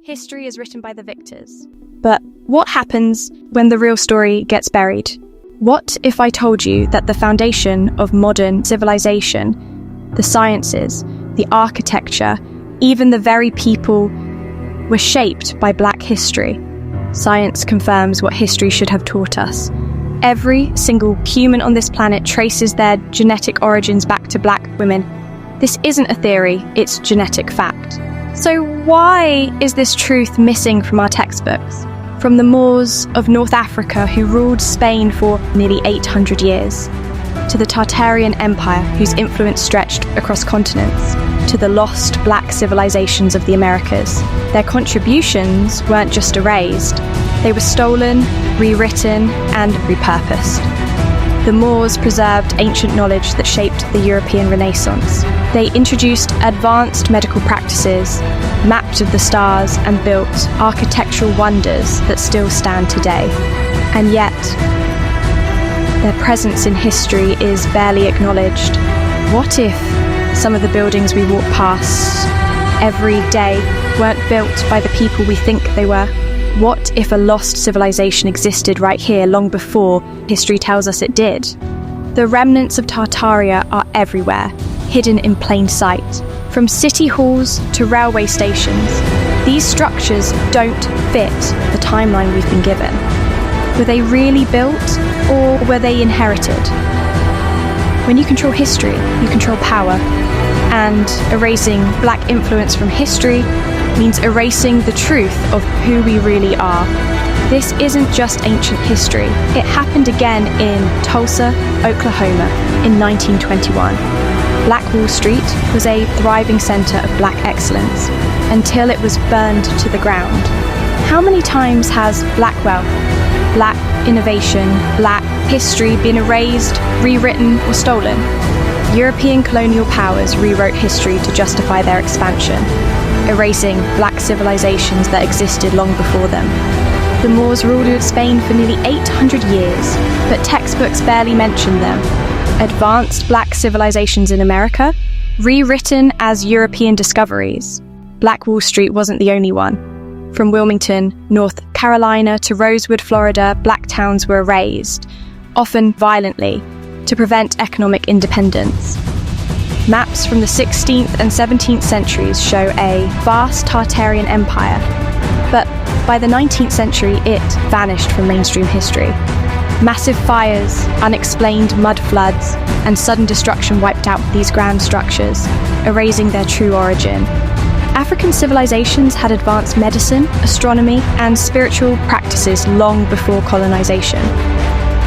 history is written by the victors. But what happens when the real story gets buried? What if I told you that the foundation of modern civilization, the sciences, the architecture, even the very people, were shaped by Black history? Science confirms what history should have taught us. Every single human on this planet traces their genetic origins back to Black women. This isn't a theory, it's genetic fact. So why is this truth missing from our textbooks? From the Moors of North Africa who ruled Spain for nearly 800 years, to the Tartarian Empire whose influence stretched across continents, to the lost Black civilizations of the Americas. Their contributions weren't just erased, they were stolen, rewritten, and repurposed. The Moors preserved ancient knowledge that shaped the European Renaissance. They introduced advanced medical practices, mapped the stars, and built architectural wonders that still stand today. And yet, their presence in history is barely acknowledged. What if some of the buildings we walk past every day weren't built by the people we think they were? What if a lost civilization existed right here long before history tells us it did? The remnants of Tartaria are everywhere, hidden in plain sight. From city halls to railway stations, these structures don't fit the timeline we've been given. Were they really built, or were they inherited? When you control history, you control power. And erasing Black influence from history means erasing the truth of who we really are. This isn't just ancient history. It happened again in Tulsa, Oklahoma in 1921. Black Wall Street was a thriving center of Black excellence until it was burned to the ground. How many times has Black wealth, Black innovation, Black history been erased, rewritten, or stolen? European colonial powers rewrote history to justify their expansion, erasing Black civilizations that existed long before them. The Moors ruled Spain for nearly 800 years, but textbooks barely mention them. Advanced Black civilizations in America, rewritten as European discoveries. Black Wall Street wasn't the only one. From Wilmington, North Carolina to Rosewood, Florida, Black towns were erased, often violently, to prevent economic independence. Maps from the 16th and 17th centuries show a vast Tartarian empire, but by the 19th century it vanished from mainstream history. Massive fires, unexplained mud floods, and sudden destruction wiped out these grand structures, erasing their true origin. African civilizations had advanced medicine, astronomy, and spiritual practices long before colonization,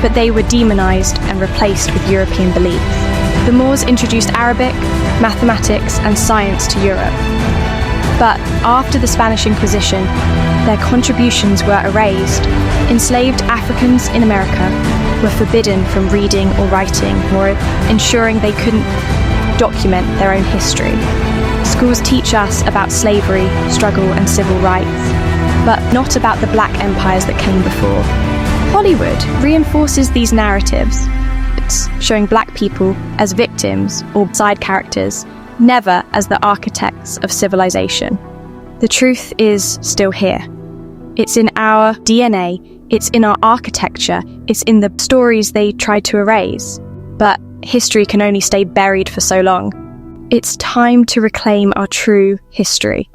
but they were demonized and replaced with European beliefs. The Moors introduced Arabic, mathematics, and science to Europe. But after the Spanish Inquisition, their contributions were erased. Enslaved Africans in America were forbidden from reading or writing, or ensuring they couldn't document their own history. Schools teach us about slavery, struggle, and civil rights, but not about the Black empires that came before. Hollywood reinforces these narratives, showing Black people as victims or side characters, never as the architects of civilization. The truth is still here. It's in our DNA, it's in our architecture, it's in the stories they tried to erase. But history can only stay buried for so long. It's time to reclaim our true history.